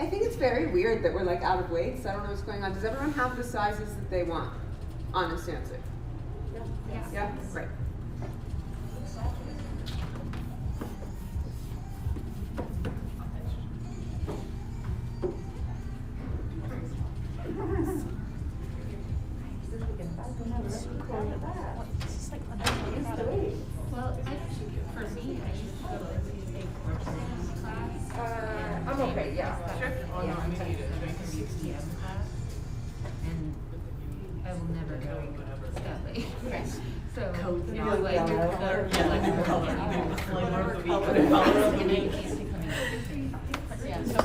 I think it's very weird that we're like out of weights. I don't know what's going on. Does everyone have the sizes that they want? Honest answer. Yeah? Great. Well, for me, I used to go to a course class. I'm okay, yeah. Sure. Yeah, I'm taking a 3 p.m. class, and I will never go that late. So, you know, like, yeah, so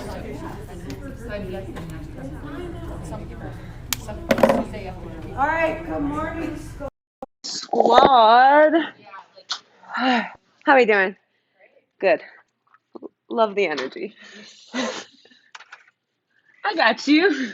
I'm guessing some stay up. All right, good morning, squad. How are we doing? Good. Love the energy. I got you.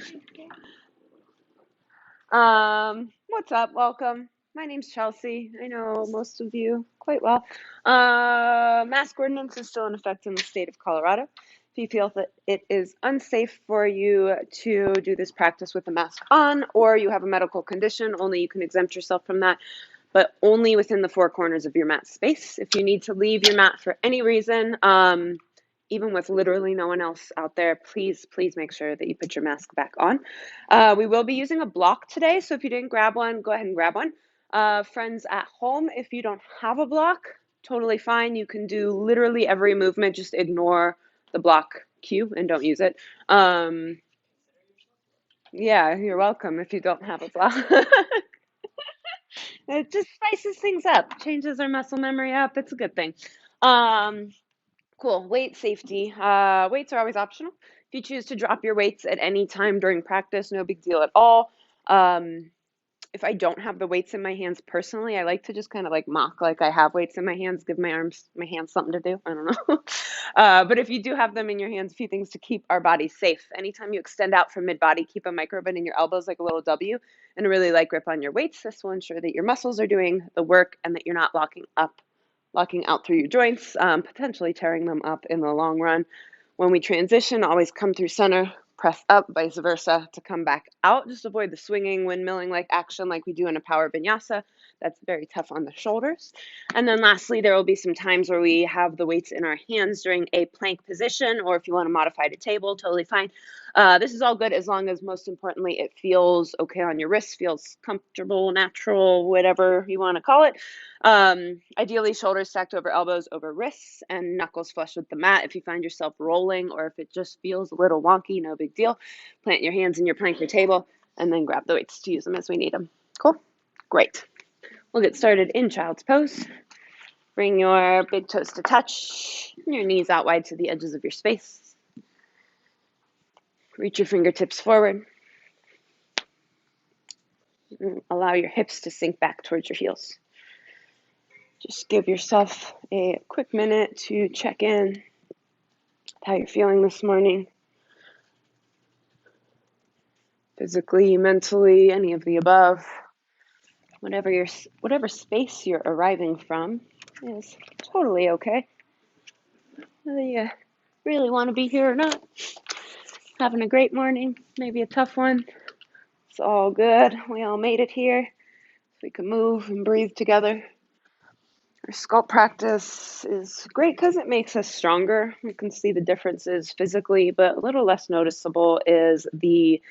What's up? Welcome. My name's Chelsea. I know most of you quite well. Mask ordinance is still in effect in the state of Colorado. If you feel that it is unsafe for you to do this practice with a mask on, or you have a medical condition, only you can exempt yourself from that, but only within the four corners of your mat space. If you need to leave your mat for any reason, even with literally no one else out there, please make sure that you put your mask back on. We will be using a block today, so if you didn't grab one, go ahead and grab one. Friends at home, if you don't have a block, totally fine. You can do literally every movement, just ignore the block cue and don't use it. Yeah, you're welcome if you don't have a block. It just spices things up, changes our muscle memory up. It's a good thing. Cool. Weight safety. Weights are always optional. If you choose to drop your weights at any time during practice, no big deal at all. If I don't have the weights in my hands personally, I like to just kind of like mock like I have weights in my hands, give my hands something to do. I don't know. But if you do have them in your hands, a few things to keep our bodies safe. Anytime you extend out from mid-body, keep a micro bend in your elbows like a little W and a really light grip on your weights. This will ensure that your muscles are doing the work and that you're not locking out through your joints, potentially tearing them up in the long run. When we transition, always come through center, press up, vice versa, to come back out. Just avoid the swinging, windmilling like action like we do in a power vinyasa. That's very tough on the shoulders. And then lastly, there will be some times where we have the weights in our hands during a plank position, or if you want to modify to table, totally fine. This is all good as long as, most importantly, it feels okay on your wrists, feels comfortable, natural, whatever you want to call it. Ideally, shoulders stacked over elbows over wrists and knuckles flush with the mat. If you find yourself rolling or if it just feels a little wonky, no big deal. Plant your hands in your plank or table and then grab the weights to use them as we need them. Cool? Great. We'll get started in child's pose. Bring your big toes to touch and your knees out wide to the edges of your space. Reach your fingertips forward. And allow your hips to sink back towards your heels. Just give yourself a quick minute to check in with how you're feeling this morning. Physically, mentally, any of the above. Whatever space you're arriving from is totally okay. Whether you really want to be here or not. Having a great morning, maybe a tough one. It's all good. We all made it here. So we can move and breathe together. Our sculpt practice is great because it makes us stronger. We can see the differences physically, but a little less noticeable is the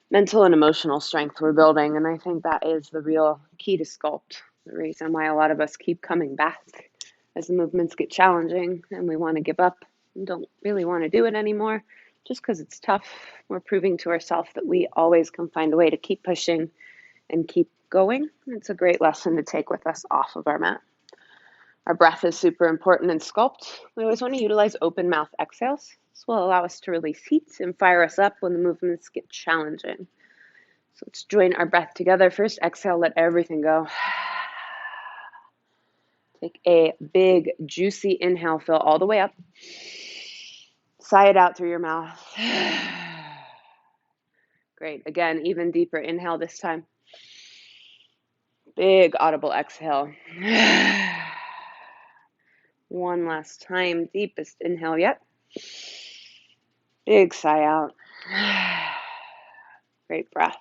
mental and emotional strength we're building. And I think that is the real key to sculpt, the reason why a lot of us keep coming back as the movements get challenging and we want to give up and don't really want to do it anymore just because it's tough. We're proving to ourselves that we always can find a way to keep pushing and keep going. It's a great lesson to take with us off of our mat. Our breath is super important in sculpt. We always want to utilize open mouth exhales. This will allow us to release heat and fire us up when the movements get challenging. So let's join our breath together. First, exhale, let everything go. Take a big, juicy inhale, fill all the way up. Sigh it out through your mouth. Great. Again, even deeper inhale this time. Big audible exhale. One last time, deepest inhale yet. Big sigh out. Great breath.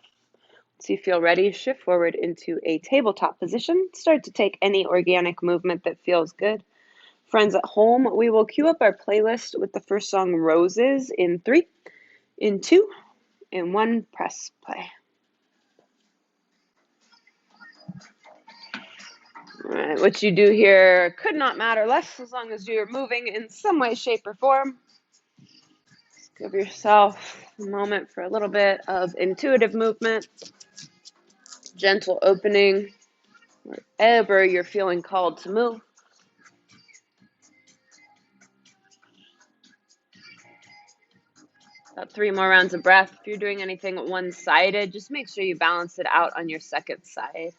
So you feel ready, shift forward into a tabletop position. Start to take any organic movement that feels good. Friends at home, we will cue up our playlist with the first song, Roses, in 3, in 2, in 1. Press play. All right, what you do here could not matter less as long as you're moving in some way, shape, or form. Just give yourself a moment for a little bit of intuitive movement, gentle opening, wherever you're feeling called to move. About 3 more rounds of breath. If you're doing anything one-sided, just make sure you balance it out on your second side.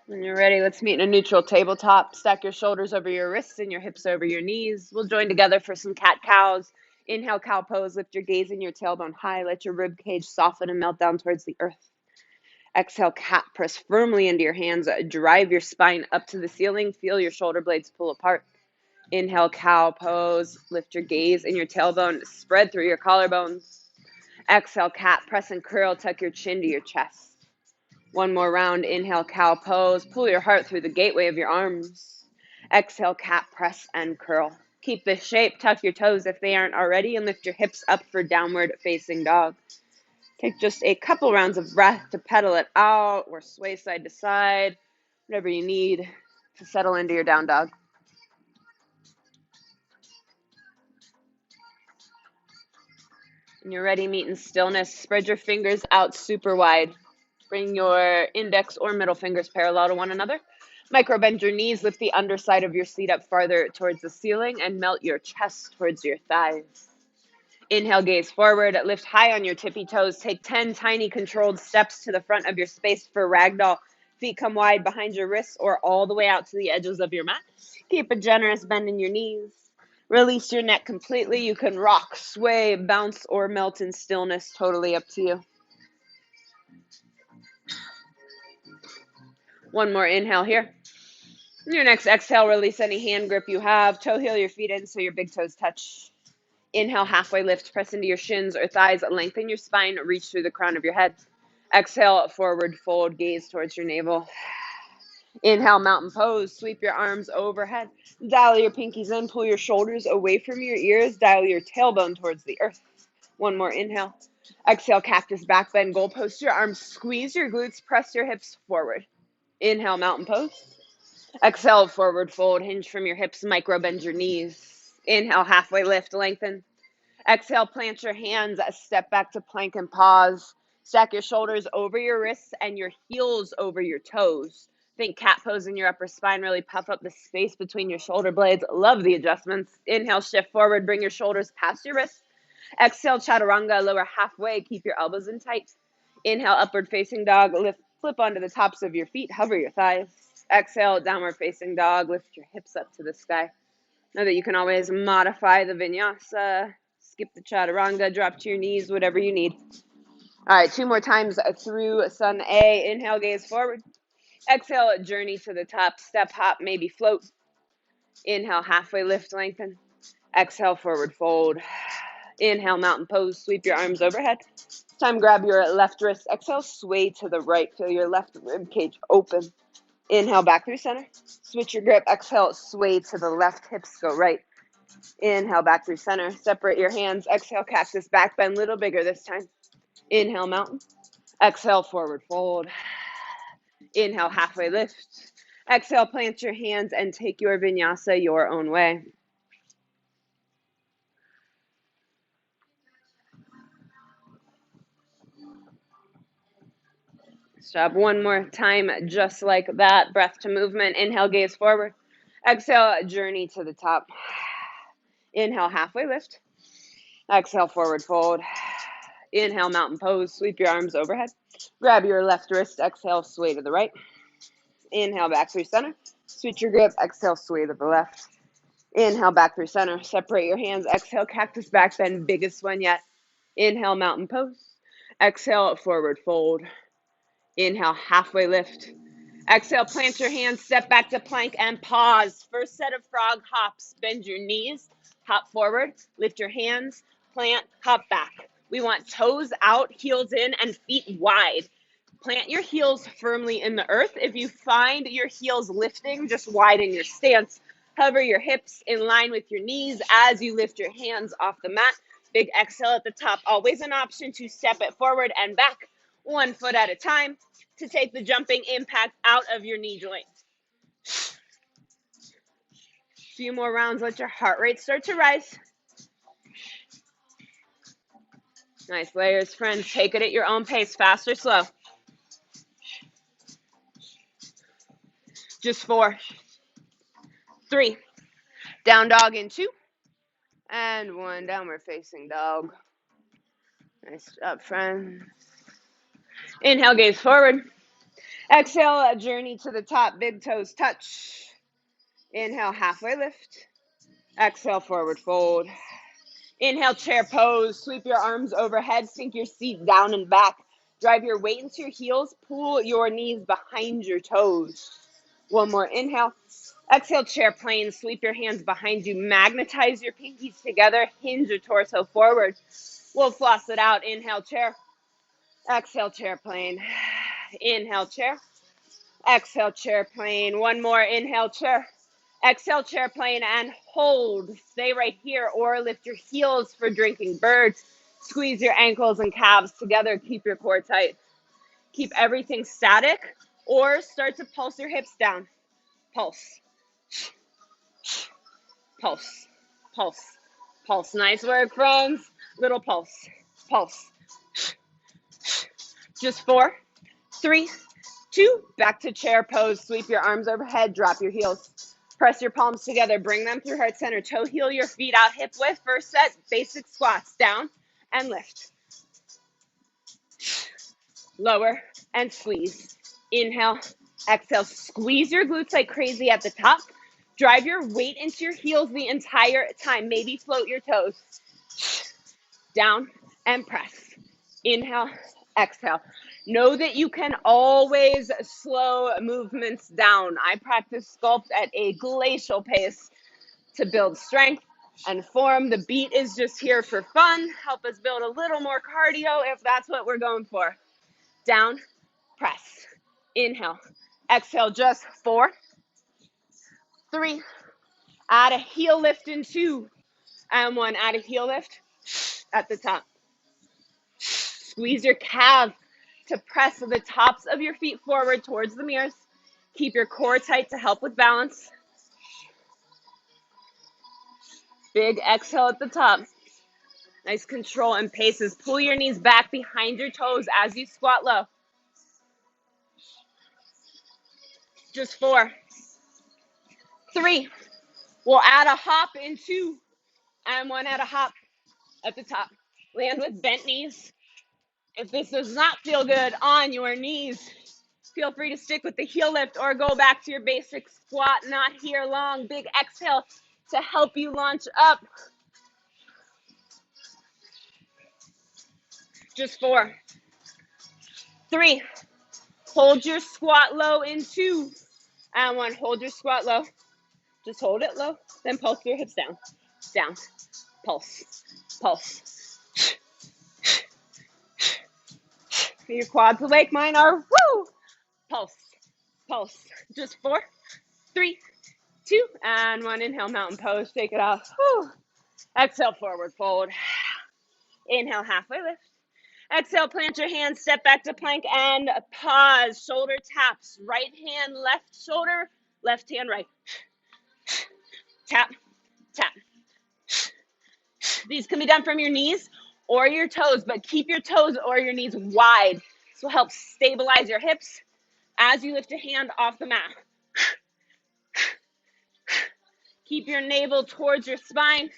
When you're ready, let's meet in a neutral tabletop. Stack your shoulders over your wrists and your hips over your knees. We'll join together for some cat-cows. Inhale, cow pose. Lift your gaze and your tailbone high. Let your rib cage soften and melt down towards the earth. Exhale, cat. Press firmly into your hands. Drive your spine up to the ceiling. Feel your shoulder blades pull apart. Inhale, cow pose. Lift your gaze and your tailbone. Spread through your collarbones. Exhale, cat. Press and curl. Tuck your chin to your chest. 1 more round. Inhale, cow pose. Pull your heart through the gateway of your arms. Exhale, cat, press and curl. Keep this shape. Tuck your toes if they aren't already, and lift your hips up for downward facing dog. Take just a couple rounds of breath to pedal it out or sway side to side, whatever you need to settle into your down dog. When you're ready, meet in stillness. Spread your fingers out super wide. Bring your index or middle fingers parallel to one another. Micro bend your knees, lift the underside of your seat up farther towards the ceiling, and melt your chest towards your thighs. Inhale, gaze forward, lift high on your tippy toes. Take 10 tiny controlled steps to the front of your space for ragdoll. Feet come wide behind your wrists or all the way out to the edges of your mat. Keep a generous bend in your knees. Release your neck completely. You can rock, sway, bounce, or melt in stillness, totally up to you. 1 more inhale here. Your next exhale, release any hand grip you have. Toe heel your feet in so your big toes touch. Inhale, halfway lift, press into your shins or thighs, lengthen your spine, reach through the crown of your head. Exhale, forward fold, gaze towards your navel. Inhale, mountain pose, sweep your arms overhead. Dial your pinkies in, pull your shoulders away from your ears, dial your tailbone towards the earth. 1 more inhale. Exhale, cactus back bend, goal post your arms, squeeze your glutes, press your hips forward. Inhale, mountain pose. Exhale, forward fold, hinge from your hips, micro bend your knees. Inhale, halfway lift, lengthen. Exhale, plant your hands, step back to plank and pause. Stack your shoulders over your wrists and your heels over your toes. Think cat pose in your upper spine, really puff up the space between your shoulder blades. Love the adjustments. Inhale, shift forward, bring your shoulders past your wrists. Exhale, chaturanga, lower halfway, keep your elbows in tight. Inhale, upward facing dog, lift, flip onto the tops of your feet, hover your thighs. Exhale, downward facing dog, lift your hips up to the sky. Know that you can always modify the vinyasa, skip the chaturanga, drop to your knees, whatever you need. All right, 2 more times through sun A. Inhale, gaze forward. Exhale, journey to the top, step, hop, maybe float. Inhale, halfway lift, lengthen. Exhale, forward fold. Inhale, mountain pose, sweep your arms overhead. Time, grab your left wrist. Exhale, sway to the right. Feel your left rib cage open. Inhale, back through center. Switch your grip. Exhale, sway to the left. Hips go right. Inhale, back through center. Separate your hands. Exhale, cactus back bend. Little bigger this time. Inhale, mountain. Exhale, forward fold. Inhale, halfway lift. Exhale, plant your hands and take your vinyasa your own way. Stop 1 more time, just like that. Breath to movement. Inhale, gaze forward. Exhale, journey to the top. Inhale, halfway lift. Exhale, forward fold. Inhale, mountain pose. Sweep your arms overhead. Grab your left wrist. Exhale, sway to the right. Inhale, back through center. Switch your grip. Exhale, sway to the left. Inhale, back through center. Separate your hands. Exhale, cactus back bend. Biggest one yet. Inhale, mountain pose. Exhale, forward fold. Inhale, halfway lift. Exhale, plant your hands, step back to plank and pause. First set of frog hops. Bend your knees, hop forward, lift your hands, plant, hop back. We want toes out, heels in, and feet wide. Plant your heels firmly in the earth. If you find your heels lifting, just widen your stance. Hover your hips in line with your knees as you lift your hands off the mat. Big exhale at the top. Always an option to step it forward and back, 1 foot at a time, to take the jumping impact out of your knee joint. Few more rounds. Let your heart rate start to rise. Nice layers, friends. Take it at your own pace, fast or slow. Just 4, 3, down dog in 2, and 1, downward facing dog. Nice job, friends. Inhale, gaze forward. Exhale, a journey to the top, big toes touch. Inhale, halfway lift. Exhale, forward fold. Inhale, chair pose. Sweep your arms overhead, sink your seat down and back. Drive your weight into your heels. Pull your knees behind your toes. 1 more inhale. Exhale, chair plane. Sweep your hands behind you. Magnetize your pinkies together. Hinge your torso forward. We'll floss it out. Inhale, chair. Exhale, chair plane. Inhale, chair. Exhale, chair plane. 1 more. Inhale, chair. Exhale, chair plane, and hold. Stay right here or lift your heels for drinking bird. Squeeze your ankles and calves together. Keep your core tight. Keep everything static or start to pulse your hips down. Pulse. Pulse. Pulse. Pulse. Nice work, friends. Little pulse. Pulse. Just 4, 3, 2. Back to chair pose. Sweep your arms overhead. Drop your heels. Press your palms together. Bring them through heart center. Toe heel your feet out hip width. First set, basic squats. Down and lift. Lower and squeeze. Inhale, exhale. Squeeze your glutes like crazy at the top. Drive your weight into your heels the entire time. Maybe float your toes. Down and press. Inhale, exhale. Know that you can always slow movements down. I practice sculpt at a glacial pace to build strength and form. The beat is just here for fun. Help us build a little more cardio if that's what we're going for. Down, press. Inhale, exhale, just 4, 3, add a heel lift in 2, and 1, add a heel lift at the top. Squeeze your calves to press the tops of your feet forward towards the mirrors. Keep your core tight to help with balance. Big exhale at the top. Nice control and paces. Pull your knees back behind your toes as you squat low. Just 4, 3. We'll add a hop in 2, and 1, add a hop at the top. Land with bent knees. If this does not feel good on your knees, feel free to stick with the heel lift or go back to your basic squat. Not here long. Big exhale to help you launch up. Just 4, 3. Hold your squat low in 2, and 1. Hold your squat low. Just hold it low. Then pulse your hips down. Down. Pulse. Pulse. Your quads awake. Mine are. Woo! Pulse. Pulse. Just 4, 3, 2, and 1. Inhale, mountain pose. Shake it off. Woo! Exhale, forward fold. Inhale, halfway lift. Exhale, plant your hands, step back to plank, and pause. Shoulder taps. Right hand, left shoulder, left hand, right. Tap, tap. These can be done from your knees or your toes, but keep your toes or your knees wide. This will help stabilize your hips as you lift a hand off the mat. Keep your navel towards your spine.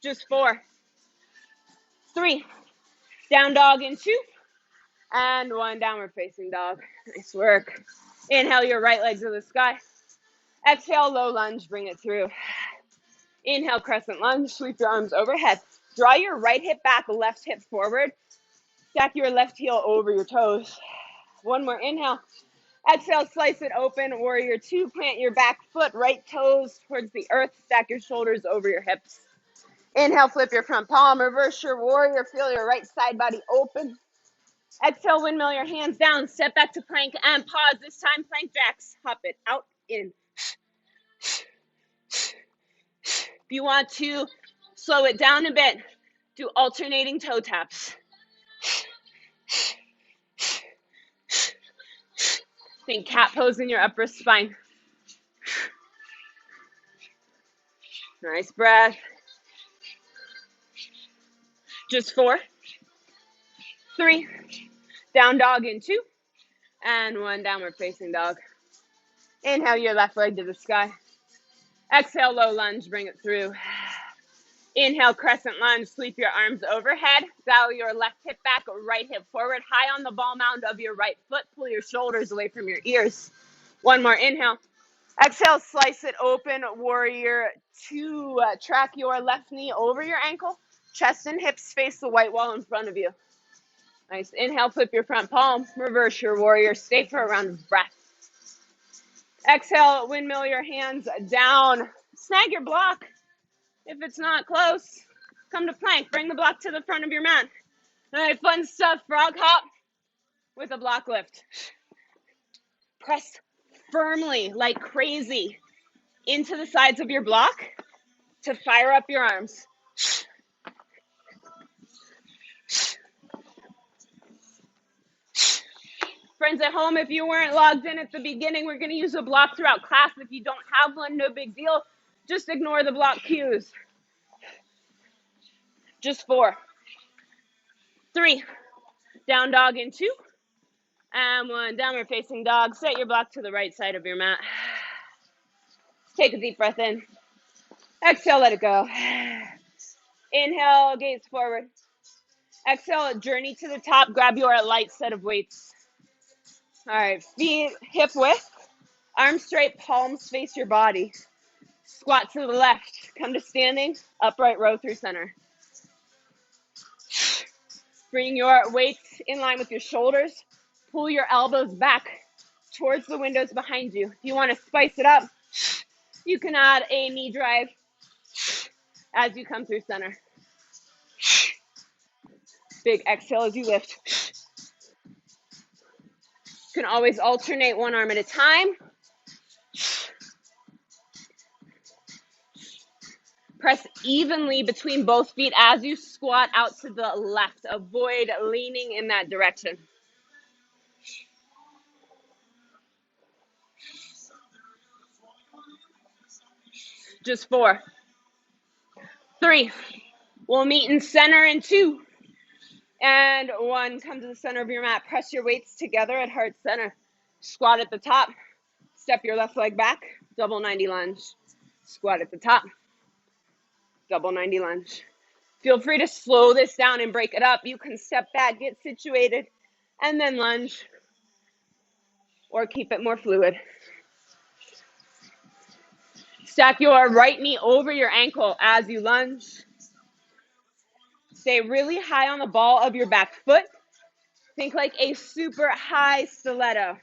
Just 4, 3, down dog in 2, and 1, downward facing dog. Nice work. Inhale your right leg to the sky. Exhale, low lunge, bring it through. Inhale, crescent lunge, sweep your arms overhead. Draw your right hip back, left hip forward. Stack your left heel over your toes. One more inhale. Exhale, slice it open. Warrior two, plant your back foot, right toes towards the earth. Stack your shoulders over your hips. Inhale, flip your front palm. Reverse your warrior. Feel your right side body open. Exhale, windmill your hands down. Step back to plank and pause. This time, plank jacks. Hop it out, in. If you want to slow it down a bit, do alternating toe taps. Think cat pose in your upper spine. Nice breath. Just 4, 3, down dog in 2, and 1, downward facing dog. Inhale your left leg to the sky. Exhale, low lunge, bring it through. Inhale, crescent lunge, sweep your arms overhead. Dial your left hip back, right hip forward, high on the ball mound of your right foot. Pull your shoulders away from your ears. One more inhale. Exhale, slice it open, warrior two. Track your left knee over your ankle. Chest and hips face the white wall in front of you. Nice. Inhale, flip your front palm. Reverse your warrior. Stay for a round of breath. Exhale, windmill your hands down. Snag your block. If it's not close, come to plank. Bring the block to the front of your mat. All right, fun stuff. Frog hop with a block lift. Press firmly, like crazy, into the sides of your block to fire up your arms. Friends at home, if you weren't logged in at the beginning, we're going to use a block throughout class. If you don't have one, no big deal. Just ignore the block cues. Just 4, 3, down dog in 2, and 1, downward facing dog. Set your block to the right side of your mat. Take a deep breath in. Exhale, let it go. Inhale, gaze forward. Exhale, journey to the top. Grab your light set of weights. All right, feet hip width. Arms straight, palms face your body. Squat to the left. Come to standing, upright row through center. Bring your weights in line with your shoulders. Pull your elbows back towards the windows behind you. If you want to spice it up, you can add a knee drive as you come through center. Big exhale as you lift. You can always alternate one arm at a time. Press evenly between both feet as you squat out to the left. Avoid leaning in that direction. Just 4, 3. We'll meet in center in 2. And 1, come to the center of your mat. Press your weights together at heart center. Squat at the top. Step your left leg back. Double 90 lunge. Squat at the top. Double 90 lunge. Feel free to slow this down and break it up. You can step back, get situated, and then lunge. Or keep it more fluid. Stack your right knee over your ankle as you lunge. Stay really high on the ball of your back foot. Think like a super high stiletto.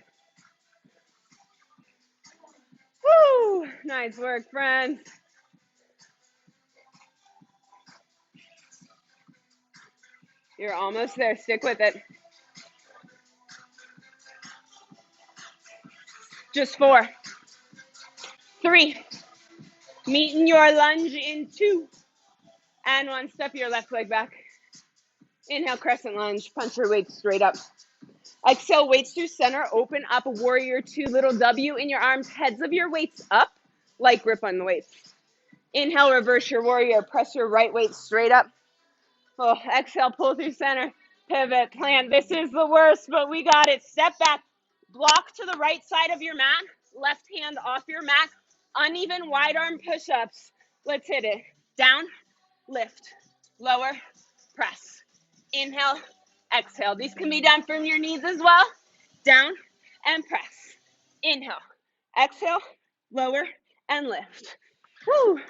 Woo! Nice work, friends. You're almost there. Stick with it. Just 4, 3. Meet in your lunge in 2. And 1, step your left leg back. Inhale, crescent lunge. Punch your weights straight up. Exhale, weights through center. Open up, warrior 2, little W in your arms. Heads of your weights up. Light grip on the weights. Inhale, reverse your warrior. Press your right weight straight up. Oh, exhale, pull through center. Pivot, plant. This is the worst, but we got it. Step back. Block to the right side of your mat. Left hand off your mat. Uneven wide arm push-ups. Let's hit it. Down, lift, lower, press. Inhale, exhale. These can be done from your knees as well. Down and press. Inhale, exhale, lower, and lift. Woo.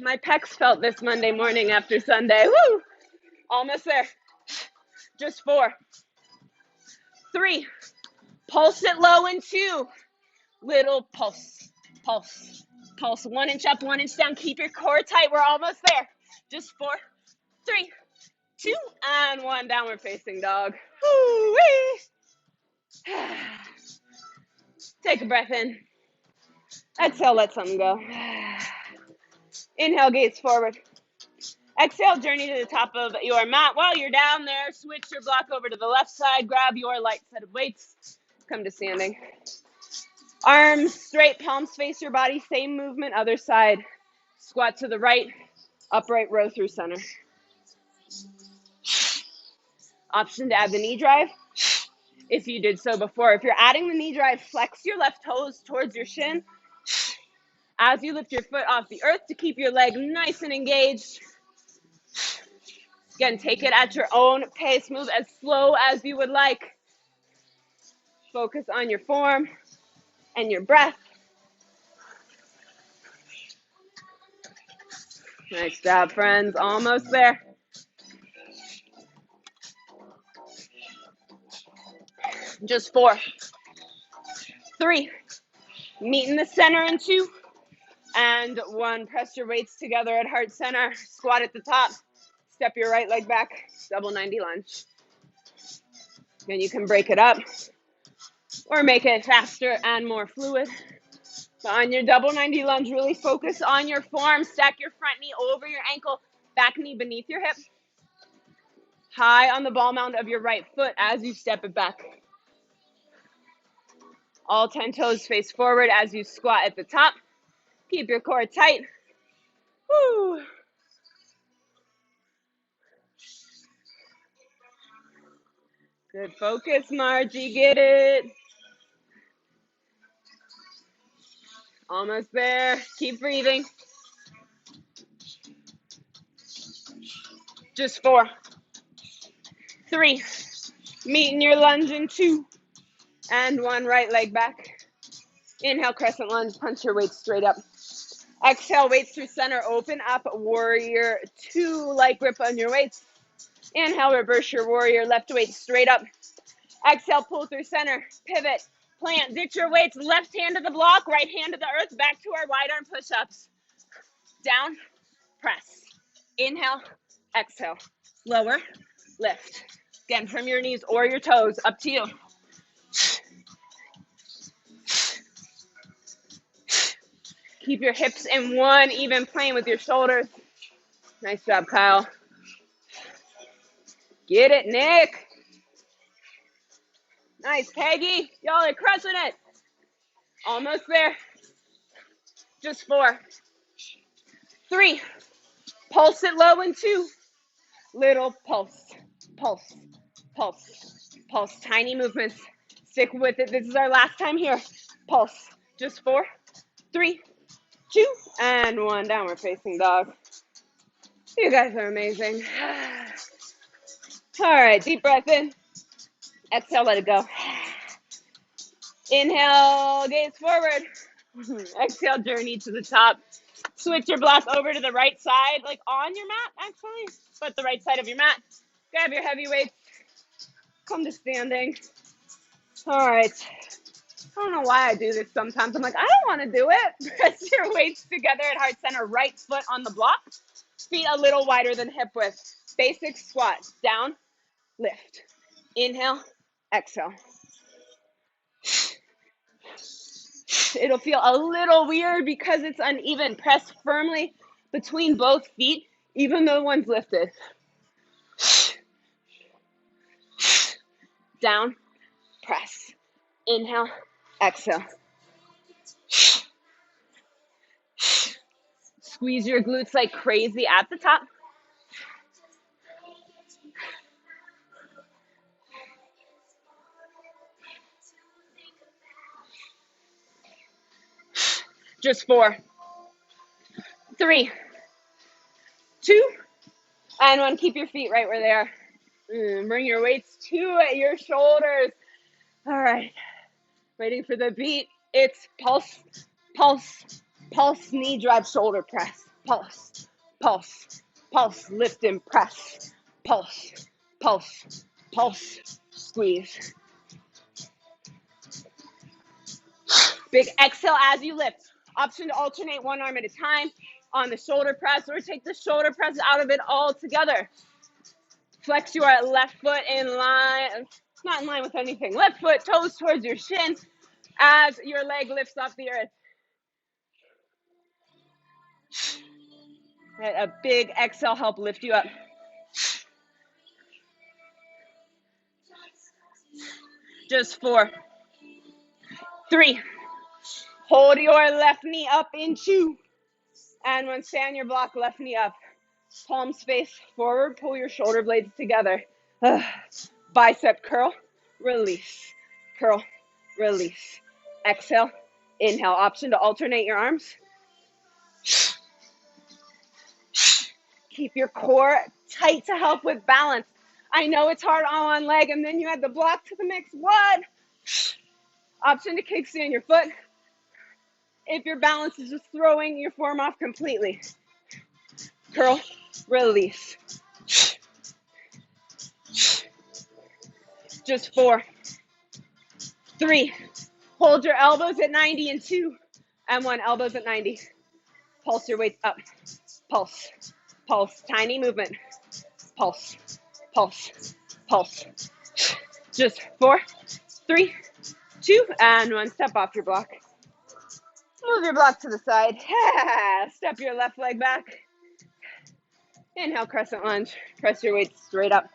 My pecs felt this Monday morning after Sunday. Woo! Almost there. Just 4, 3, pulse it low in 2, little pulse, pulse, pulse. 1 inch up, 1 inch down. Keep your core tight. We're almost there. Just 4, 3, 2, and 1. Downward facing dog. Woo-wee. Take a breath in. Exhale, let something go. Inhale, gaze forward. Exhale, journey to the top of your mat. While you're down there, switch your block over to the left side. Grab your light set of weights. Come to standing. Arms straight, palms face your body. Same movement, other side. Squat to the right, upright row through center. Option to add the knee drive if you did so before. If you're adding the knee drive, flex your left toes towards your shin as you lift your foot off the earth to keep your leg nice and engaged. Again, take it at your own pace. Move as slow as you would like. Focus on your form and your breath. Nice job, friends. Almost there. Just 4, 3, meet in the center in 2, and 1. Press your weights together at heart center. Squat at the top. Step your right leg back. Double 90 lunge. Then you can break it up or make it faster and more fluid. But on your double 90 lunge, really focus on your form. Stack your front knee over your ankle, back knee beneath your hip. High on the ball mound of your right foot as you step it back. All 10 toes face forward as you squat at the top. Keep your core tight. Woo. Good focus, Margie. Get it. Almost there. Keep breathing. Just 4, 3, meet in your lunge in 2, and 1. Right leg back. Inhale, crescent lunge. Punch your weights straight up. Exhale, weights through center. Open up, warrior 2. Light grip on your weights. Inhale, reverse your warrior. Left weight straight up. Exhale, pull through center. Pivot, plant, ditch your weights. Left hand to the block, right hand to the earth. Back to our wide arm push-ups. Down, press. Inhale, exhale. Lower, lift. Again, from your knees or your toes, up to you. Keep your hips in one even plane with your shoulders. Nice job, Kyle. Get it, Nick. Nice, Peggy. Y'all are crushing it. Almost there. Just 4, 3, pulse it low in 2. Little pulse, pulse, pulse, pulse. Tiny movements. Stick with it. This is our last time here. Pulse. Just 4, 3, 2, and 1. Downward facing dog. You guys are amazing. All right, deep breath in. Exhale, let it go. Inhale, gaze forward. Exhale, journey to the top. Switch your block over to the right side, like on your mat, actually, but the right side of your mat. Grab your heavy weights. Come to standing. All right. I don't know why I do this sometimes. I'm like, I don't want to do it. Press your weights together at heart center. Right foot on the block. Feet a little wider than hip width. Basic squat. Down, lift. Inhale, exhale. It'll feel a little weird because it's uneven. Press firmly between both feet, even though one's lifted. Down, press. Inhale, exhale. Squeeze your glutes like crazy at the top. Just 4, 3, 2, and 1. Keep your feet right where they are. Bring your weights to your shoulders. All right. Waiting for the beat. It's pulse, pulse, pulse, knee drive, shoulder press. pulse, pulse, pulse, lift and press, pulse, pulse, pulse, squeeze. Big exhale as you lift. Option to alternate one arm at a time on the shoulder press, or take the shoulder press out of it altogether. Flex your left foot in line, not in line with anything. Left foot, toes towards your shin as your leg lifts off the earth. Let a big exhale help lift you up. Just 4, 3. Hold your left knee up in 2. And 1, stay on your block, left knee up. Palms face forward, pull your shoulder blades together. Bicep curl, release, curl, release. Exhale, inhale. Option to alternate your arms. Keep your core tight to help with balance. I know it's hard on one leg, and then you add the block to the mix. What? Option to kickstand your foot. If your balance is just throwing your form off completely. Curl, release. Just 4, 3. Hold your elbows at 90 in 2. And 1, elbows at 90. Pulse your weights up. Pulse, pulse, tiny movement. Pulse, pulse, pulse. Just 4, 3, 2, and 1. Step off your block. Move your block to the side. Step your left leg back. Inhale, crescent lunge. Press your weights straight up.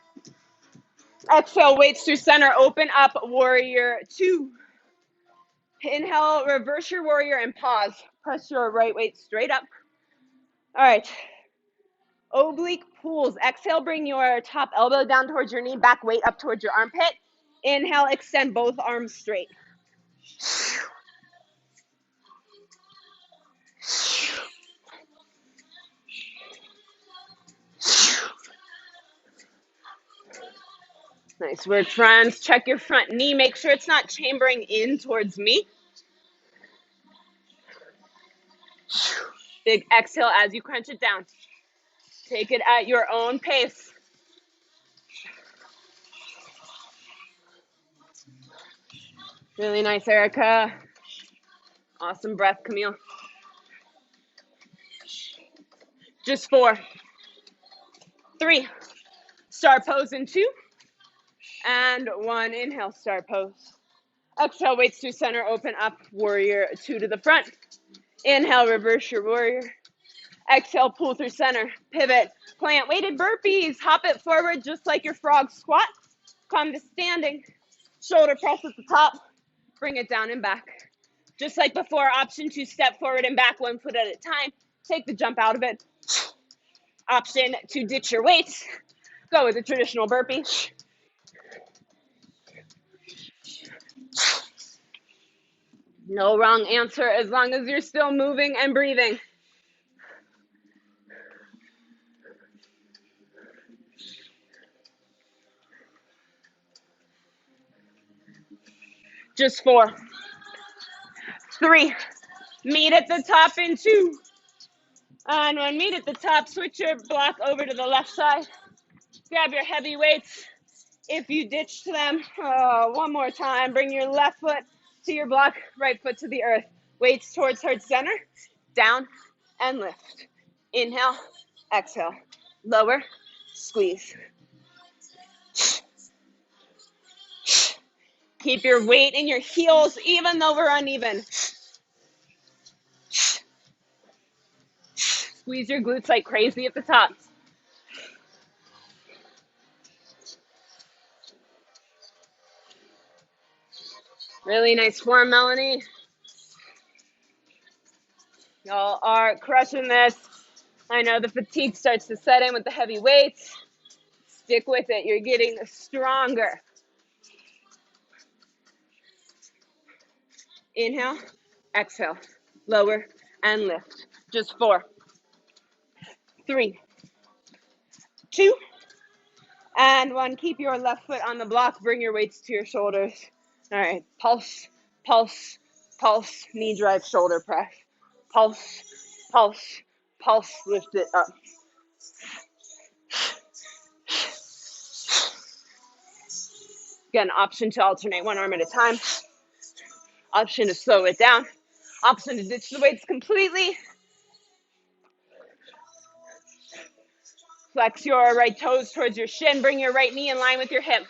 Exhale, weights through center. Open up, warrior 2. Inhale, reverse your warrior and pause. Press your right weight straight up. All right. Oblique pulls. Exhale, bring your top elbow down towards your knee, back weight up towards your armpit. Inhale, extend both arms straight. Nice work, friends. Check your front knee. Make sure it's not chambering in towards me. Big exhale as you crunch it down. Take it at your own pace. Really nice, Erica. Awesome breath, Camille. Just 4, 3. Star pose in 2. And 1, inhale, star pose. Exhale, weights through center, open up, warrior 2 to the front. Inhale, reverse your warrior. Exhale, pull through center, pivot, plant, weighted burpees. Hop it forward just like your frog squat. Come to standing, shoulder press at the top, bring it down and back. Just like before, option to step forward and back 1 foot at a time. Take the jump out of it. Option to ditch your weights. Go with a traditional burpee. No wrong answer as long as you're still moving and breathing. Just 4, 3. Meet at the top in 2. And 1, meet at the top. Switch your block over to the left side. Grab your heavy weights. If you ditch them, 1 more time. Bring your left foot to your block, right foot to the earth. Weights towards heart center. Down and lift. Inhale, exhale. Lower, squeeze. Keep your weight in your heels even though we're uneven. Squeeze your glutes like crazy at the top. Really nice form, Melanie. Y'all are crushing this. I know the fatigue starts to set in with the heavy weights. Stick with it. You're getting stronger. Inhale, exhale, lower and lift. Just 4, 3, 2, and 1. Keep your left foot on the block. Bring your weights to your shoulders. All right, pulse, pulse, pulse, knee drive, shoulder press. Pulse, pulse, Pulse, lift it up. Again, option to alternate one arm at a time. Option to slow it down. Option to ditch the weights completely. Flex your right toes towards your shin. Bring your right knee in line with your hip.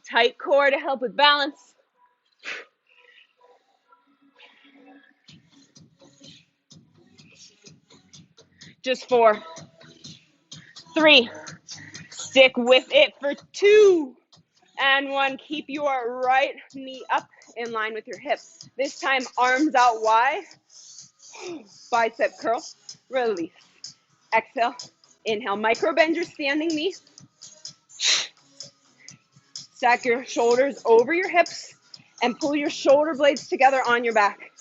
Tight core to help with balance. Just 4, 3. Stick with it for 2 and 1. Keep your right knee up in line with your hip. This time, arms out wide. Bicep curl. Release. Exhale. Inhale. Micro bend your standing knee. Stack your shoulders over your hips and pull your shoulder blades together on your back.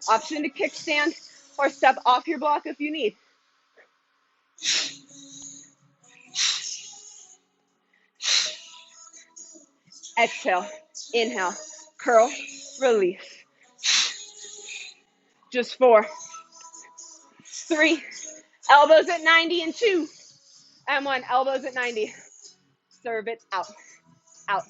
Option to kickstand or step off your block if you need. Exhale, inhale, curl, release. Just 4, 3, elbows at 90 and 2, and 1, elbows at 90. Serve it out, out.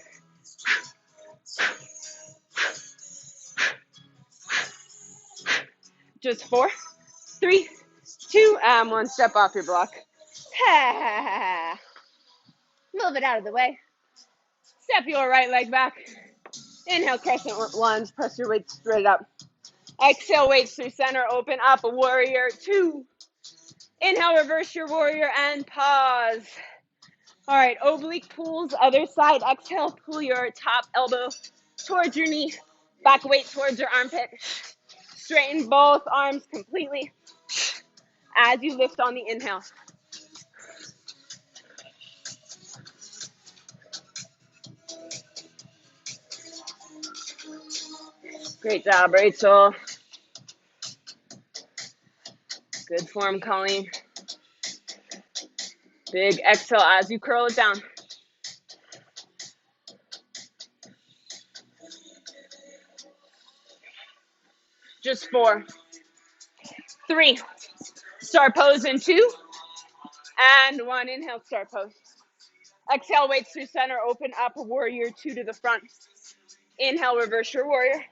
Just 4, 3, 2, and 1, step off your block. Move it out of the way. Step your right leg back. Inhale, crescent lunge, press your weight straight up. Exhale, weights through center, open up, warrior 2. Inhale, reverse your warrior and pause. All right, oblique pulls, other side. Exhale, pull your top elbow towards your knee, back weight towards your armpit. Straighten both arms completely as you lift on the inhale. Great job, Rachel. Good form, Colleen. Big exhale as you curl it down. Just 4, 3, star pose in 2, and 1, inhale, star pose. Exhale, weights through center, open up, warrior 2 to the front. Inhale, reverse your warrior.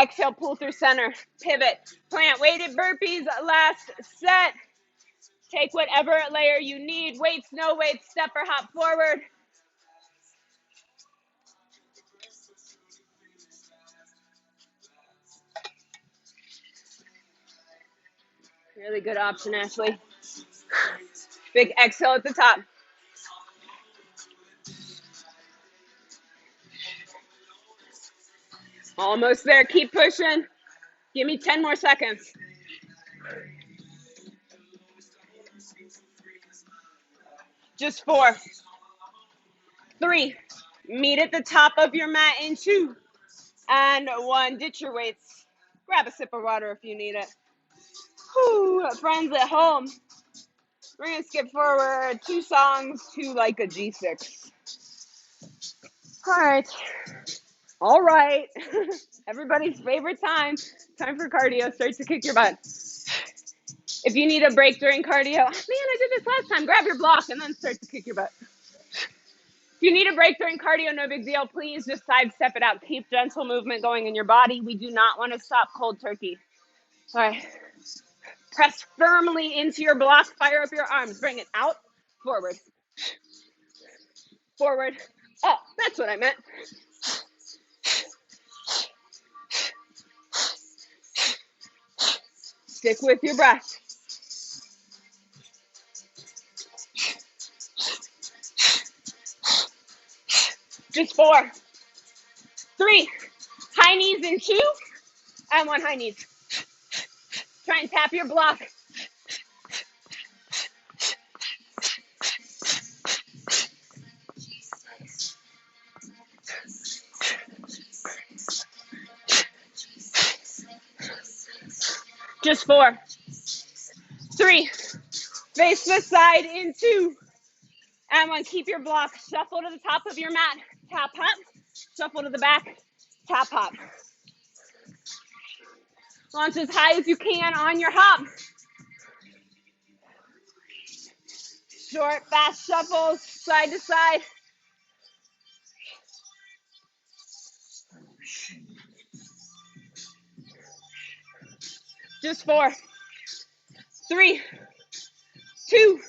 Exhale, pull through center, pivot, plant, weighted burpees, last set. Take whatever layer you need, weights, no weights, step or hop forward. Really good option, Ashley. Big exhale at the top. Almost there, keep pushing. Give me 10 more seconds. Just 4, 3, meet at the top of your mat in 2, and 1, ditch your weights. Grab a sip of water if you need it. Whew, friends at home, we're gonna skip forward 2 songs to like a G6. All right. Everybody's favorite time for cardio. Start to kick your butt. If you need a break during cardio, man, I did this last time. Grab your block and then start to kick your butt. If you need a break during cardio, no big deal. Please just sidestep it out. Keep gentle movement going in your body. We do not want to stop cold turkey. All right. Press firmly into your block. Fire up your arms. Bring it out, forward, forward, up. That's what I meant. Stick with your breath. Just 4, 3, high knees in 2, and 1 high knees. Try and tap your block. Just 4, 3, face the side in 2, and 1. Keep your block. Shuffle to the top of your mat. Tap, hop. Shuffle to the back. Tap, hop. Launch as high as you can on your hop. Short, fast shuffles, side to side. Just 4, 3, 2,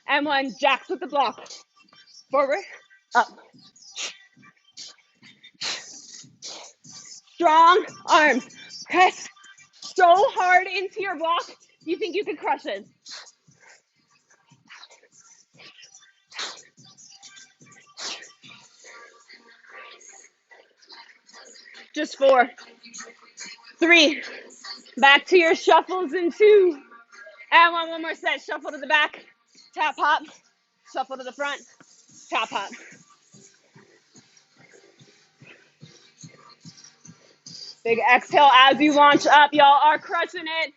and 1. Jacks with the block. Forward, up. Strong arms. Press so hard into your block, you think you could crush it. Just 4, 3, back to your shuffles in 2, and 1. One more set. Shuffle to the back, tap hop, shuffle to the front, tap hop. Big exhale as you launch up. Y'all are crushing it.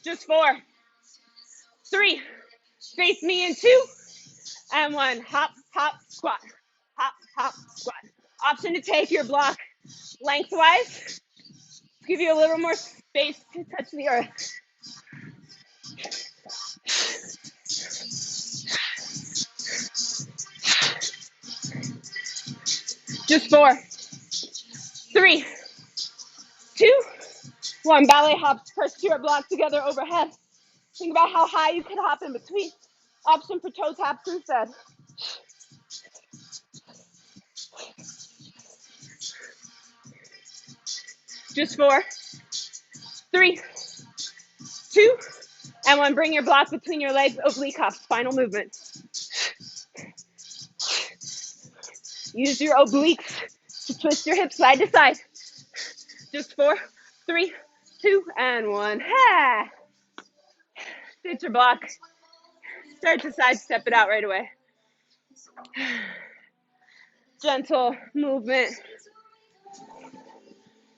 Just 4, 3, face me in 2, and 1. Hop, hop, squat. Hop, hop, squat. Option to take your block lengthwise. Give you a little more space to touch the earth. Just 4, 3, 2, 1. Ballet hops. Press your block together overhead. Think about how high you could hop in between. Option for toe taps instead. Just 4, 3, 2, and 1. Bring your block between your legs, oblique hops. Final movement. Use your obliques to twist your hips side to side. Just 4, 3, 2, and 1. Ha! Sit your block. Start to side step it out right away. Gentle movement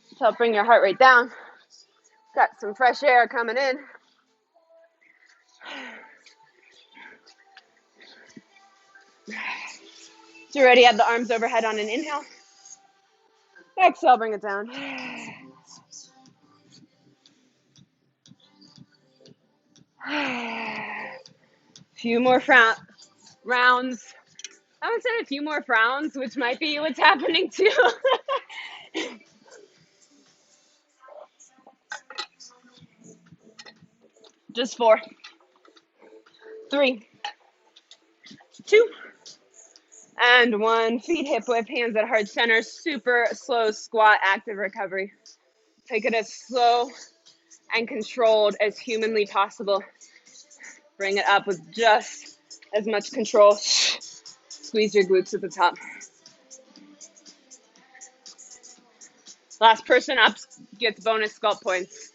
to help bring your heart rate down. Got some fresh air coming in. So you're ready, have the arms overhead on an inhale. Exhale, bring it down. Few more rounds. I would say a few more frowns, which might be what's happening too. Just 4, 3, 2, and 1. Feet hip width, hands at heart center. Super slow squat, active recovery. Take it as slow and controlled as humanly possible. Bring it up with just as much control. Squeeze your glutes at the top. Last person up gets bonus sculpt points.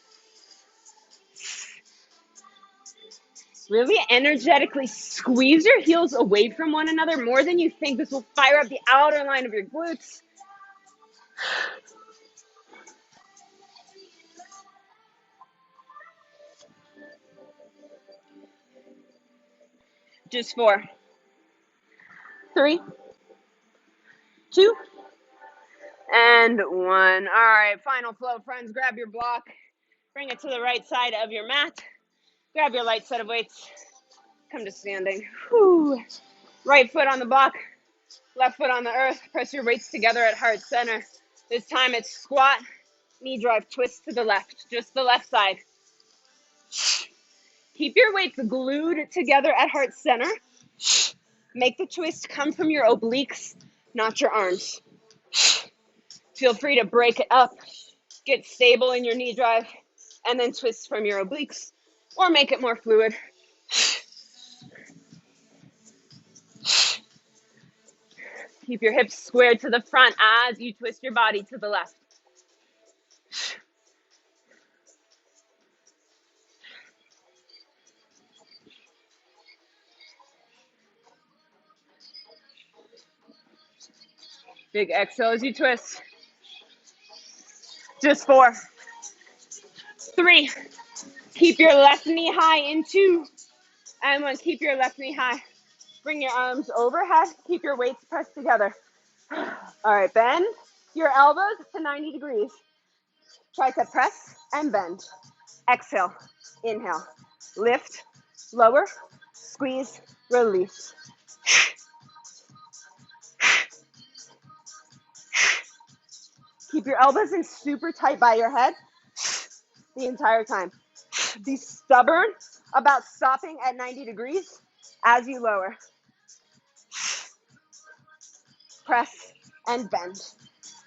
Really energetically squeeze your heels away from one another more than you think. This will fire up the outer line of your glutes. Just 4, 3, 2, and 1. All right, final flow, friends. Grab your block. Bring it to the right side of your mat. Grab your light set of weights. Come to standing. Whew. Right foot on the block. Left foot on the earth. Press your weights together at heart center. This time it's squat, knee drive, twist to the left. Just the left side. Keep your weights glued together at heart center. Make the twist come from your obliques, not your arms. Feel free to break it up. Get stable in your knee drive, and then twist from your obliques, or make it more fluid. Keep your hips squared to the front as you twist your body to the left. Big exhale as you twist. Just 4, 3. Keep your left knee high in 2, and 1. Keep your left knee high. Bring your arms overhead. Keep your weights pressed together. All right, bend your elbows to 90 degrees. Tricep press and bend. Exhale. Inhale, lift, lower, squeeze, release. Keep your elbows in super tight by your head the entire time. Be stubborn about stopping at 90 degrees as you lower. Press and bend.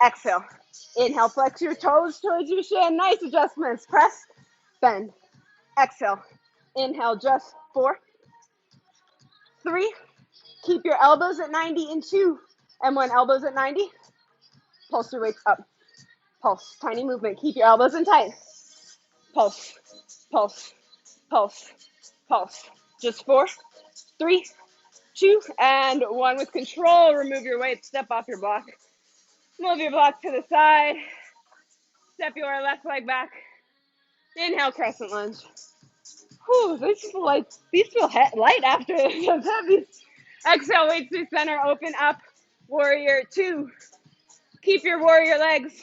Exhale. Inhale, flex your toes towards your shin. Nice adjustments. Press, bend. Exhale. Inhale, just 4, 3. Keep your elbows at 90 in 2. And 1, elbows at 90. Pulse your weights up. Pulse. Tiny movement. Keep your elbows in tight. Pulse, pulse, pulse, pulse. Just 4, 3, 2, and 1. With control, remove your weight. Step off your block. Move your block to the side. Step your left leg back. Inhale, crescent lunge. Whew, these feel light after those heavy. Exhale, weights to center, open up. Warrior 2. Keep your warrior legs.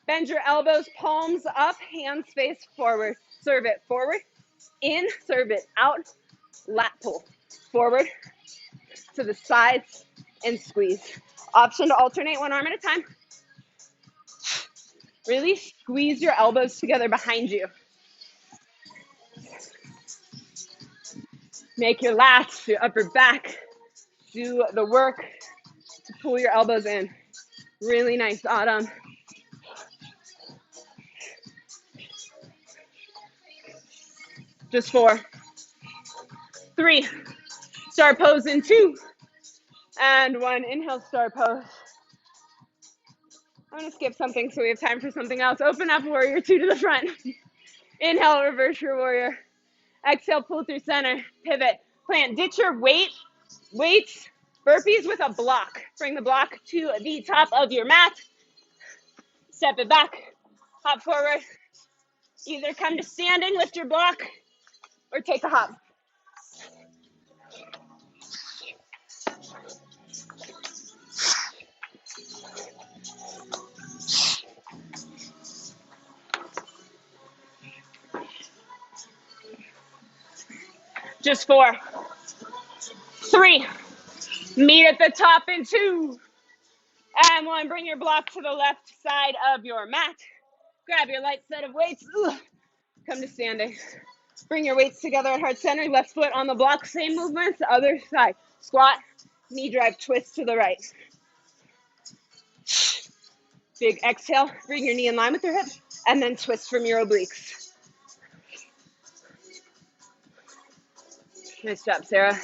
Bend your elbows, palms up, hands face forward. Serve it forward, in, serve it out. Lat pull. Forward, to the sides, and squeeze. Option to alternate one arm at a time. Really squeeze your elbows together behind you. Make your lats, your upper back, do the work to pull your elbows in. Really nice, Autumn. Just 4, 3, start pose in 2, and 1. Inhale, start pose. I'm going to skip something so we have time for something else. Open up, warrior 2 to the front. Inhale, reverse your warrior. Exhale, pull through center, pivot, plant. Ditch your weights, burpees with a block. Bring the block to the top of your mat. Step it back, hop forward. Either come to standing, lift your block, or take a hop. Just 4, 3, meet at the top in 2, and 1. Bring your block to the left side of your mat. Grab your light set of weights. Come to standing. Bring your weights together at heart center. Left foot on the block. Same movements. Other side. Squat. Knee drive. Twist to the right. Big exhale. Bring your knee in line with your hip. And then twist from your obliques. Nice job, Sarah.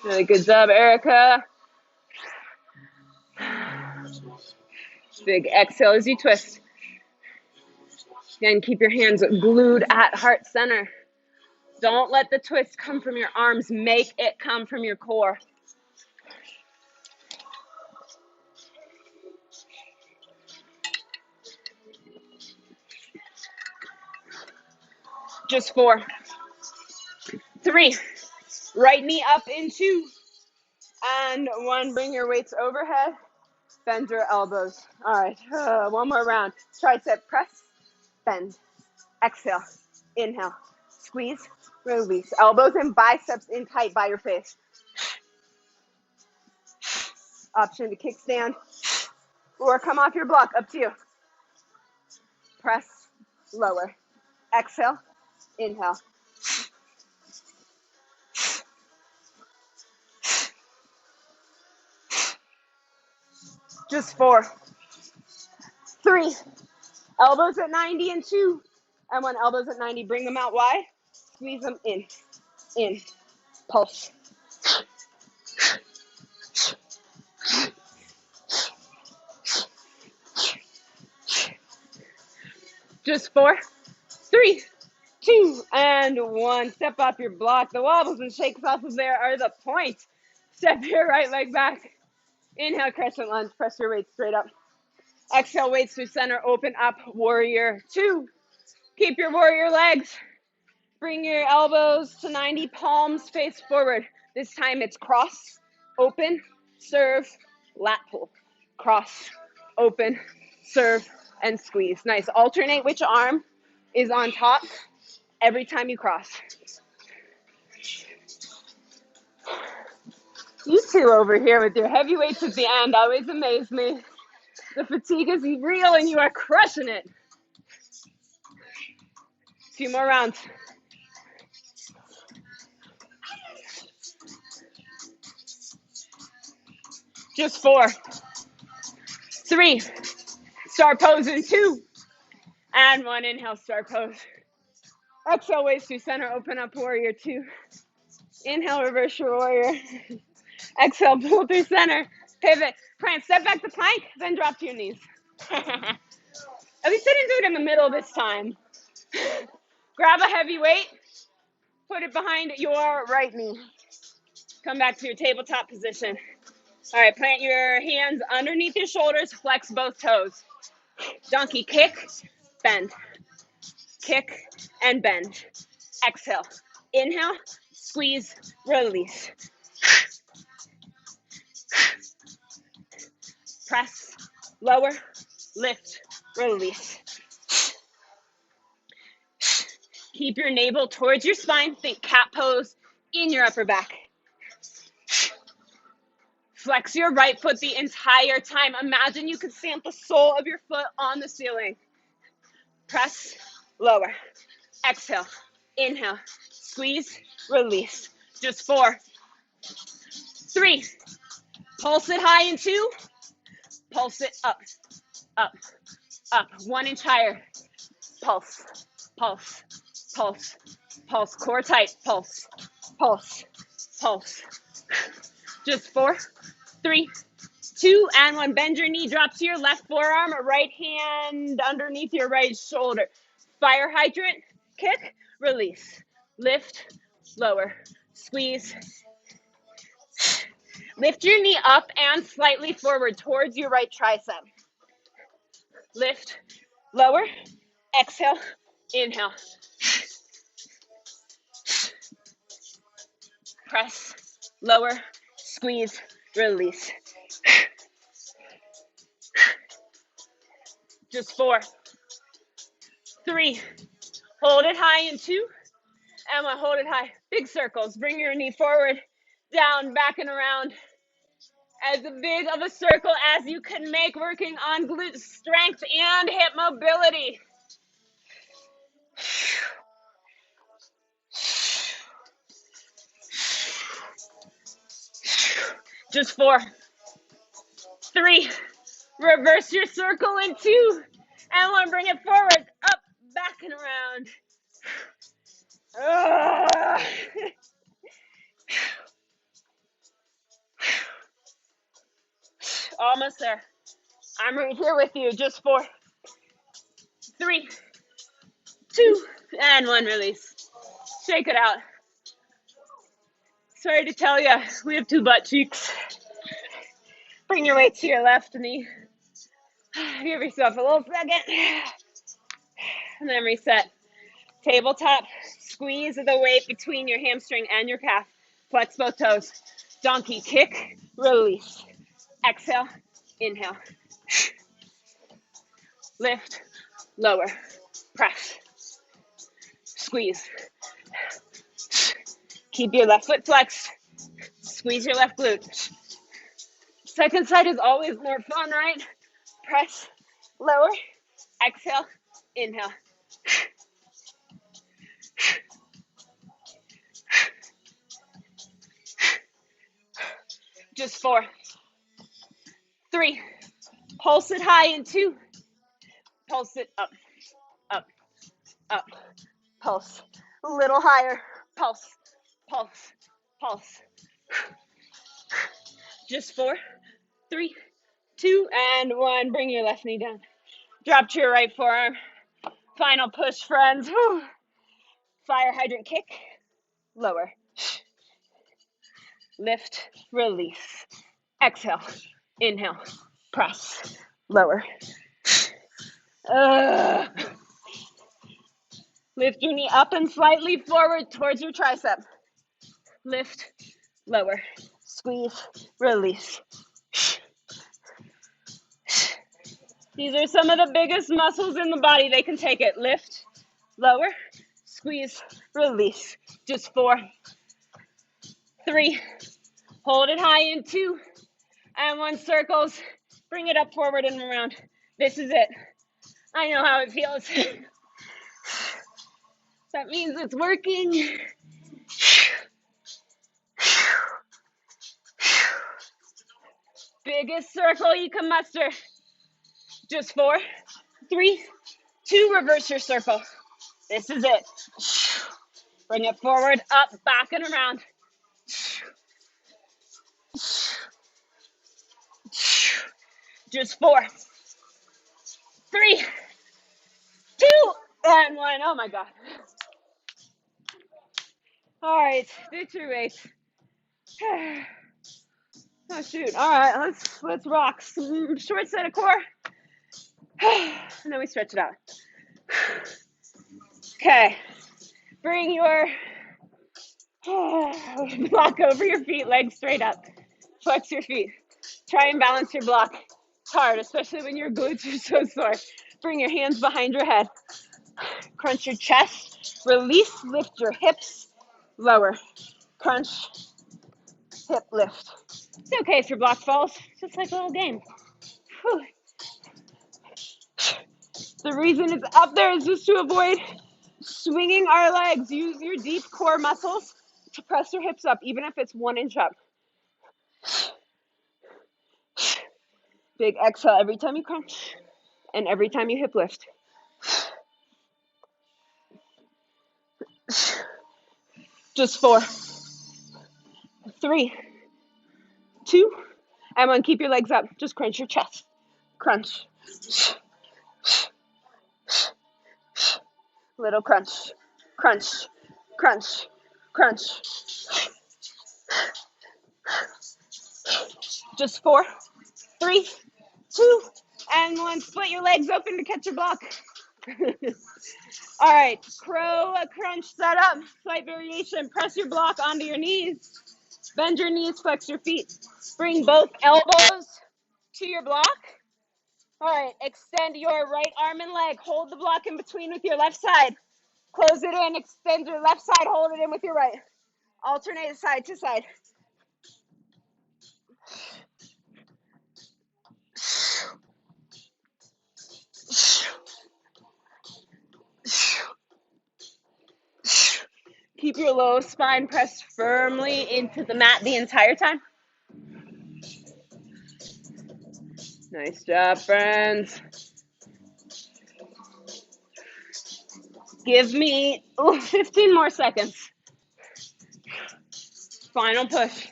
Really good job, Erica. Big exhale as you twist. Again, keep your hands glued at heart center. Don't let the twist come from your arms. Make it come from your core. Just 4, 3, right knee up in 2, and 1. Bring your weights overhead. Bend your elbows. All right, one more round. Tricep press, bend. Exhale, inhale, squeeze, release. Elbows and biceps in tight by your face. Option to kickstand or come off your block, up to you. Press, lower. Exhale, inhale. Just 4, 3, elbows at 90 and 2, and 1. Elbows at 90. Bring them out wide. Squeeze them in, pulse. Just 4, 3, 2, and 1. Step off your block. The wobbles and shakes off of there are the point. Step your right leg back. Inhale, crescent lunge. Press your weight straight up. Exhale, weights through center. Open up, warrior 2. Keep your warrior legs. Bring your elbows to 90, palms face forward. This time it's cross, open, serve, lat pull, cross, open, serve, and squeeze. Nice. Alternate which arm is on top every time you cross. You two over here with your heavy weights at the end always amaze me. The fatigue is real and you are crushing it. A few more rounds. Just 4, 3, star pose in 2, and 1. Inhale, star pose. Exhale, waist through center, open up, warrior 2. Inhale, reverse your warrior. Exhale, pull through center, pivot, plant, step back to plank, then drop to your knees. At least I didn't do it in the middle this time. Grab a heavy weight, put it behind your right knee. Come back to your tabletop position. All right, plant your hands underneath your shoulders, flex both toes. Donkey kick, bend. Kick and bend. Exhale. Inhale, squeeze, release. Press, lower, lift, release. Keep your navel towards your spine. Think cat pose in your upper back. Flex your right foot the entire time. Imagine you could stamp the sole of your foot on the ceiling. Press, lower. Exhale, inhale, squeeze, release. Just 4, 3. Pulse it high in 2. Pulse it up, up, up. 1 inch higher. Pulse, pulse, pulse, pulse. Core tight. Pulse, pulse, pulse. Just 4, 3, 2, and 1. Bend your knee. Drop to your left forearm. Right hand underneath your right shoulder. Fire hydrant. Kick, release. Lift, lower. Squeeze. Lift your knee up and slightly forward towards your right tricep. Lift, lower. Exhale, inhale. Press, lower, squeeze, release. Just 4, 3. Hold it high in 2. And 1, hold it high. Big circles. Bring your knee forward, down, back and around. As big of a circle as you can make, working on glute strength and hip mobility. Just 4, 3. Reverse your circle in 2. And 1, bring it forward, up, back and around. Almost there. I'm right here with you. Just 4, 3, 2, and 1. Release. Shake it out. Sorry to tell you, we have 2 butt cheeks. Bring your weight to your left knee. Give yourself a little second. And then reset. Tabletop. Squeeze the weight between your hamstring and your calf. Flex both toes. Donkey kick, release. Exhale, inhale. Lift, lower, press, squeeze. Keep your left foot flexed. Squeeze your left glute. Second side is always more fun, right? Press, lower, exhale, inhale. Just 4, 3. Pulse it high in 2. Pulse it up, up, up. Pulse. A little higher. Pulse, pulse, pulse. Just 4, 3, 2, and 1. Bring your left knee down. Drop to your right forearm. Final push, friends. Whew. Fire hydrant kick. Lower. Lift, release. Exhale, inhale, press, lower. Lift your knee up and slightly forward towards your tricep. Lift, lower, squeeze, release. These are some of the biggest muscles in the body. They can take it. Lift, lower, squeeze, release. Just 4, 3, hold it high in 2, and 1. Circles. Bring it up, forward, and around. This is it. I know how it feels. That means it's working. Biggest circle you can muster. Just 4, 3, 2, reverse your circle. This is it. Bring it forward, up, back, and around. Just 4, 3, 2, and 1. Oh my God. All right, ditch your weights. Oh shoot. All right, let's rock. Some short set of core. And then we stretch it out. Okay. Bring your block over your feet, legs straight up. Flex your feet. Try and balance your block. It's hard, especially when your glutes are so sore. Bring your hands behind your head. Crunch your chest. Release, lift your hips. Lower. Crunch. Hip lift. It's okay if your block falls. It's just like a little game. Whew. The reason it's up there is just to avoid swinging our legs. Use your deep core muscles to press your hips up, even if it's 1 inch up. Big exhale every time you crunch and every time you hip lift. Just 4, 3, 2, and 1. Keep your legs up. Just crunch your chest. Crunch. Little crunch. Crunch. Crunch. Crunch. Just 4, 3, 2, and 1. Split your legs open to catch your block. All right, crow crunch setup, slight variation. Press your block onto your knees. Bend your knees, flex your feet. Bring both elbows to your block. All right, extend your right arm and leg. Hold the block in between with your left side. Close it in, extend your left side, hold it in with your right. Alternate side to side. Keep your low spine pressed firmly into the mat the entire time. Nice job, friends. Give me 15 more seconds. Final push.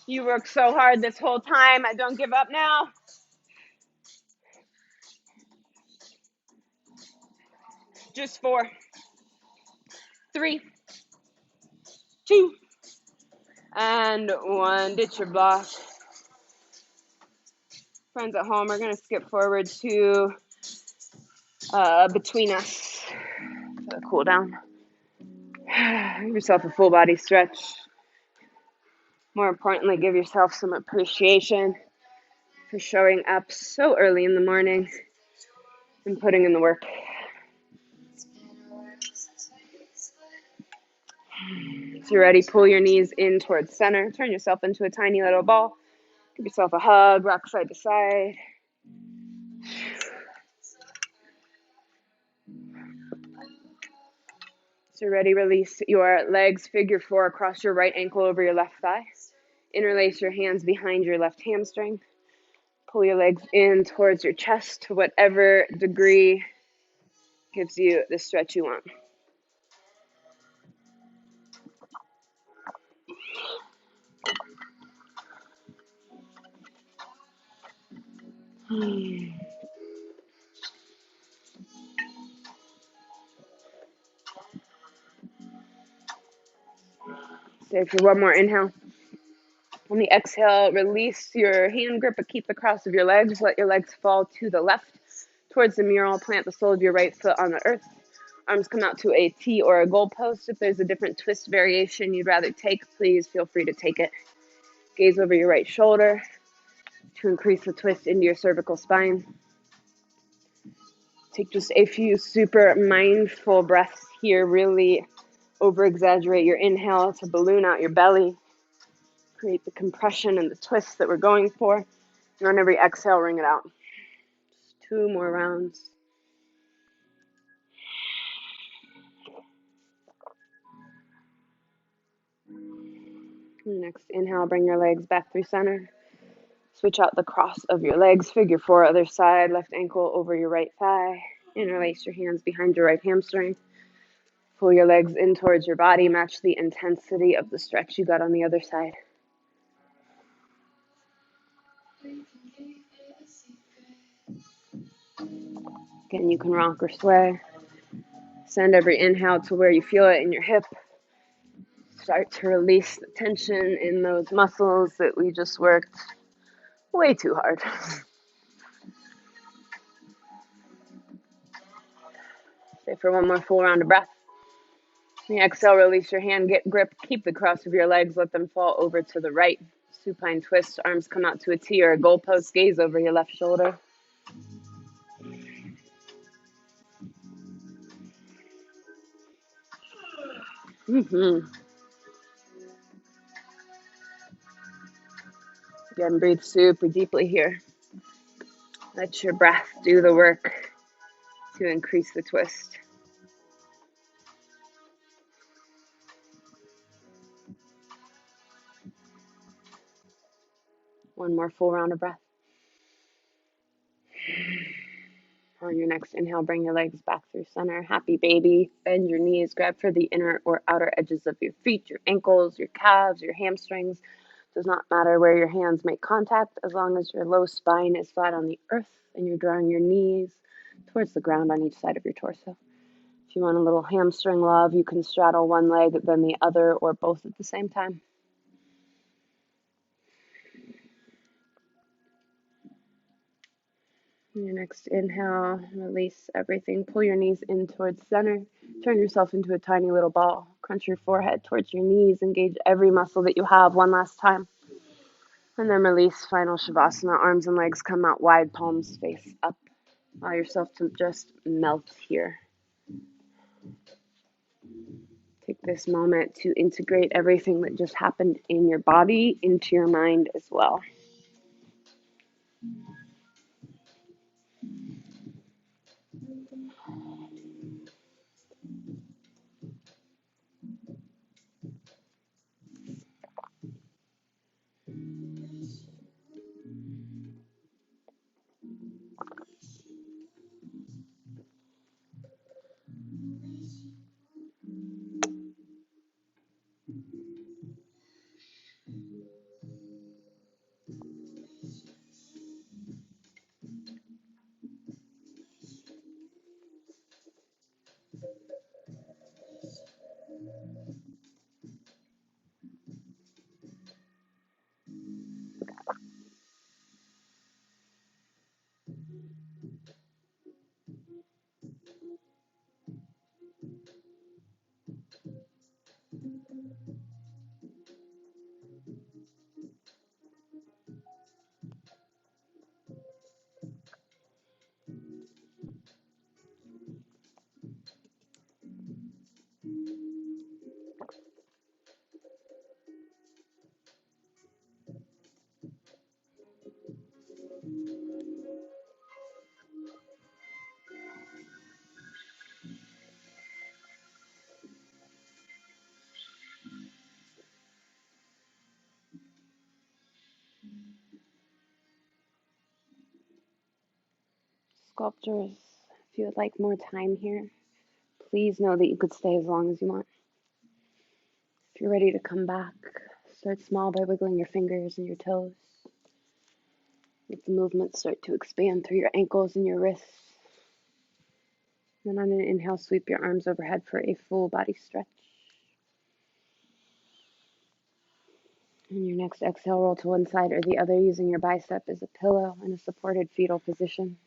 You worked so hard this whole time. Don't give up now. Just 4, 3, 2, and 1. Ditch your block. Friends at home, we're going to skip forward to between us. Cool down. Give yourself a full body stretch. More importantly, give yourself some appreciation for showing up so early in the morning and putting in the work. If you're ready, pull your knees in towards center. Turn yourself into a tiny little ball. Give yourself a hug, rock side to side. So ready, release your legs, figure 4 across your right ankle over your left thigh. Interlace your hands behind your left hamstring. Pull your legs in towards your chest to whatever degree gives you the stretch you want. Stay for one more inhale. On the exhale, release your hand grip, but keep the cross of your legs. Let your legs fall to the left towards the mural. Plant the sole of your right foot on the earth. Arms come out to a T or a goalpost. If there's a different twist variation you'd rather take, please feel free to take it. Gaze over your right shoulder to increase the twist into your cervical spine. Take just a few super mindful breaths here. Really over-exaggerate your inhale to balloon out your belly. Create the compression and the twist that we're going for. And on every exhale, ring it out. Just 2 more rounds. Next inhale, bring your legs back through center. Switch out the cross of your legs, figure 4 other side, left ankle over your right thigh. Interlace your hands behind your right hamstring. Pull your legs in towards your body, match the intensity of the stretch you got on the other side. Again, you can rock or sway. Send every inhale to where you feel it in your hip. Start to release the tension in those muscles that we just worked way too hard. Stay for 1 more full round of breath. On the exhale, release your hand, get grip, keep the cross of your legs, let them fall over to the right. Supine twist, arms come out to a T or a goalpost, gaze over your left shoulder. Again, breathe super deeply here. Let your breath do the work to increase the twist. One more full round of breath. On your next inhale, bring your legs back through center. Happy baby. Bend your knees. Grab for the inner or outer edges of your feet, your ankles, your calves, your hamstrings. Does not matter where your hands make contact as long as your low spine is flat on the earth and you're drawing your knees towards the ground on each side of your torso. If you want a little hamstring love, you can straddle one leg, then the other, or both at the same time. On your next inhale, release everything. Pull your knees in towards center. Turn yourself into a tiny little ball. Crunch your forehead towards your knees. Engage every muscle that you have one last time. And then release, final Shavasana. Arms and legs come out wide, palms face up. Allow yourself to just melt here. Take this moment to integrate everything that just happened in your body into your mind as well. Sculptors, if you would like more time here, please know that you could stay as long as you want. If you're ready to come back, start small by wiggling your fingers and your toes. Let the movement start to expand through your ankles and your wrists. Then on an inhale, sweep your arms overhead for a full body stretch. And your next exhale, roll to one side or the other using your bicep as a pillow in a supported fetal position.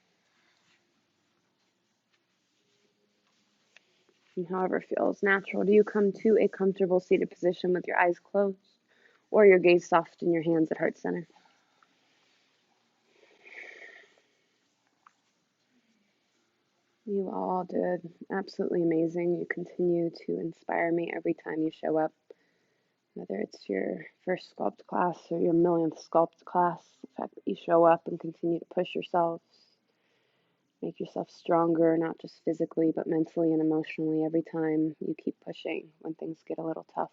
And however feels natural to you, come to a comfortable seated position with your eyes closed or your gaze soft in your hands at heart center. You all did absolutely amazing. You continue to inspire me every time you show up, whether it's your first sculpt class or your millionth sculpt class. The fact that you show up and continue to push yourselves, make yourself stronger, not just physically, but mentally and emotionally every time you keep pushing when things get a little tough.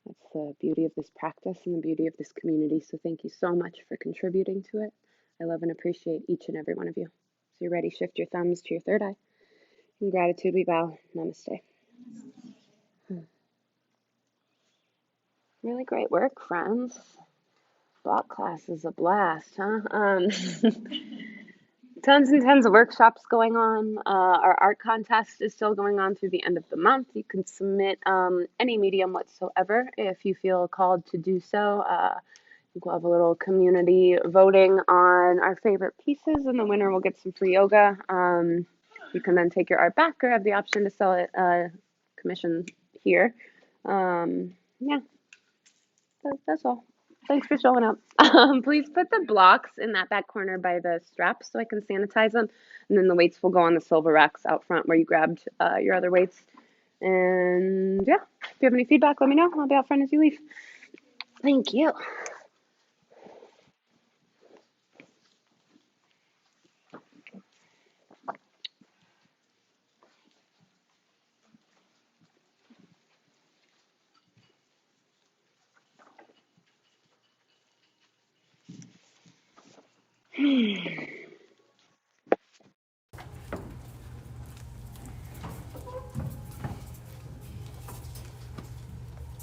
That's the beauty of this practice and the beauty of this community. So thank you so much for contributing to it. I love and appreciate each and every one of you. So you're ready, shift your thumbs to your third eye. In gratitude, we bow. Namaste. Really great work, friends. Block class is a blast, huh? Tons and tons of workshops going on. Our art contest is still going on through the end of the month. You can submit any medium whatsoever if you feel called to do so. We'll have a little community voting on our favorite pieces, and the winner will get some free yoga. You can then take your art back or have the option to sell it commission here. Yeah, that's all. Thanks for showing up. Please put the blocks in that back corner by the straps so I can sanitize them. And then the weights will go on the silver racks out front where you grabbed your other weights. And yeah, if you have any feedback, let me know. I'll be out front as you leave. Thank you.